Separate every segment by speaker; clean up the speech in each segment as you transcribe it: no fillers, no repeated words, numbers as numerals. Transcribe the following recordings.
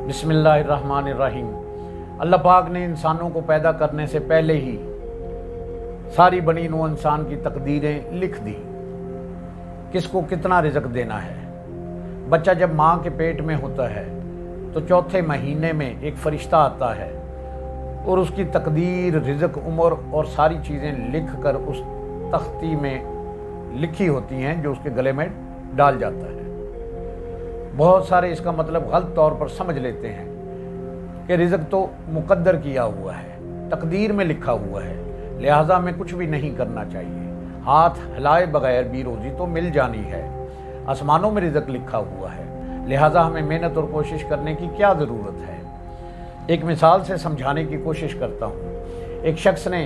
Speaker 1: बिस्मिल्लाहिर्रहमानिर्रहीम। अल्लाह पाक ने इंसानों को पैदा करने से पहले ही सारी बनी नौ इंसान की तकदीरें लिख दी, किसको कितना रिज़्क देना है। बच्चा जब माँ के पेट में होता है तो चौथे महीने में एक फ़रिश्ता आता है और उसकी तकदीर, रिज़्क, उम्र और सारी चीज़ें लिख कर उस तख्ती में लिखी होती हैं जो उसके गले में डाल जाता है। बहुत सारे इसका मतलब गलत तौर पर समझ लेते हैं कि रिज़्क तो मुक़द्दर किया हुआ है, तकदीर में लिखा हुआ है, लिहाजा हमें कुछ भी नहीं करना चाहिए, हाथ हिलाए बगैर भी रोज़ी तो मिल जानी है। आसमानों में रिज़्क लिखा हुआ है, लिहाजा हमें मेहनत और कोशिश करने की क्या ज़रूरत है। एक मिसाल से समझाने की कोशिश करता हूँ। एक शख्स ने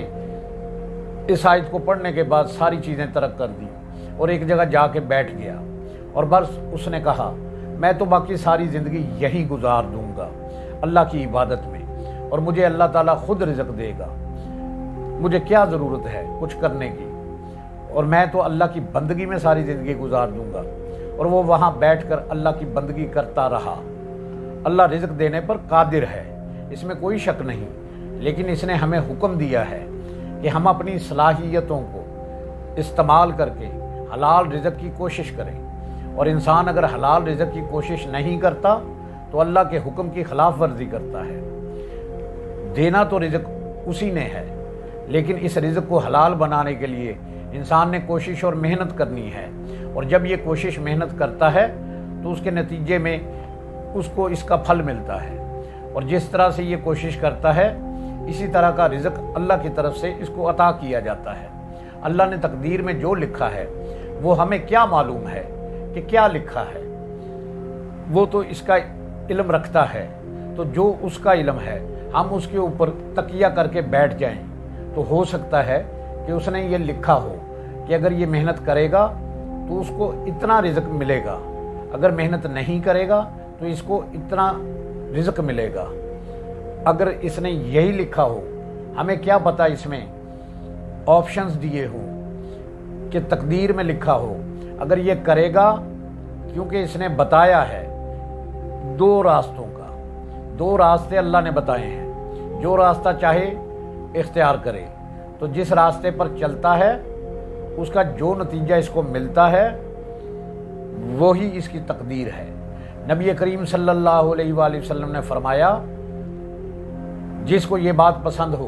Speaker 1: इस आयत को पढ़ने के बाद सारी चीज़ें तर्क कर दी और एक जगह जाके बैठ गया और बस उसने कहा, मैं तो बाकी सारी ज़िंदगी यहीं गुजार दूंगा अल्लाह की इबादत में, और मुझे अल्लाह ताला खुद रिज़्क देगा, मुझे क्या ज़रूरत है कुछ करने की, और मैं तो अल्लाह की बंदगी में सारी ज़िंदगी गुजार दूंगा। और वो वहाँ बैठकर अल्लाह की बंदगी करता रहा। अल्लाह रिज़्क देने पर कादिर है, इसमें कोई शक नहीं, लेकिन इसने हमें हुक्म दिया है कि हम अपनी सलाहियतों को इस्तेमाल करके हलाल रिज़्क की कोशिश करें। और इंसान अगर हलाल रिज़्क की कोशिश नहीं करता तो अल्लाह के हुक्म की खिलाफ वर्जी करता है। देना तो रिज़्क उसी ने है, लेकिन इस रिज़्क को हलाल बनाने के लिए इंसान ने कोशिश और मेहनत करनी है। और जब ये कोशिश मेहनत करता है तो उसके नतीजे में उसको इसका फल मिलता है। और जिस तरह से ये कोशिश करता है इसी तरह का रिज़्क अल्लाह की तरफ से इसको अता किया जाता है। अल्लाह ने तकदीर में जो लिखा है वो हमें क्या मालूम है कि क्या लिखा है, वो तो इसका इल्म रखता है। तो जो उसका इल्म है हम उसके ऊपर तकिया करके बैठ जाएं तो हो सकता है कि उसने ये लिखा हो कि अगर ये मेहनत करेगा तो उसको इतना रिज़्क मिलेगा, अगर मेहनत नहीं करेगा तो इसको इतना रिज़्क मिलेगा। अगर इसने यही लिखा हो, हमें क्या पता इसमें ऑप्शंस दिए हों कि तकदीर में लिखा हो, अगर ये करेगा, क्योंकि इसने बताया है दो रास्तों का, दो रास्ते अल्लाह ने बताए हैं, जो रास्ता चाहे इख्तियार करे, तो जिस रास्ते पर चलता है उसका जो नतीजा इसको मिलता है वही इसकी तकदीर है। नबी करीम सल्लल्लाहु अलैहि वसल्लम ने फरमाया, जिसको ये बात पसंद हो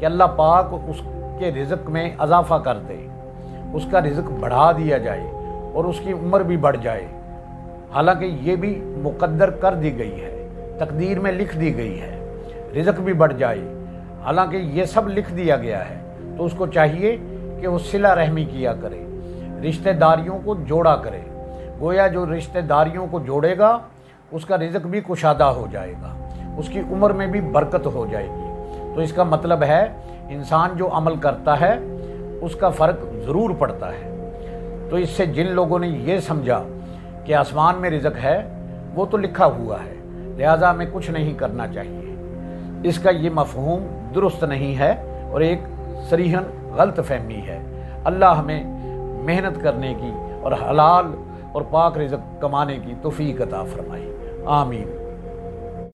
Speaker 1: कि अल्लाह पाक उसके रिज़्क में इजाफ़ा कर दे, उसका रिज़्क बढ़ा दिया जाए और उसकी उम्र भी बढ़ जाए, हालांकि ये भी मुक़द्दर कर दी गई है, तकदीर में लिख दी गई है, रिज़्क भी बढ़ जाए, हालांकि ये सब लिख दिया गया है, तो उसको चाहिए कि वो सिला रहमी किया करे, रिश्तेदारियों को जोड़ा करे। गोया जो रिश्तेदारियों को जोड़ेगा उसका रिज़्क भी कुशादा हो जाएगा, उसकी उम्र में भी बरकत हो जाएगी। तो इसका मतलब है इंसान जो अमल करता है उसका फ़र्क ज़रूर पड़ता है। तो इससे जिन लोगों ने ये समझा कि आसमान में रिज़्क है वो तो लिखा हुआ है, लिहाजा हमें कुछ नहीं करना चाहिए, इसका ये मफ़हूम दुरुस्त नहीं है और एक सरीहन गलत फहमी है। अल्लाह हमें मेहनत करने की और हलाल और पाक रिज़्क कमाने की तौफीक अता फरमाए। आमीन।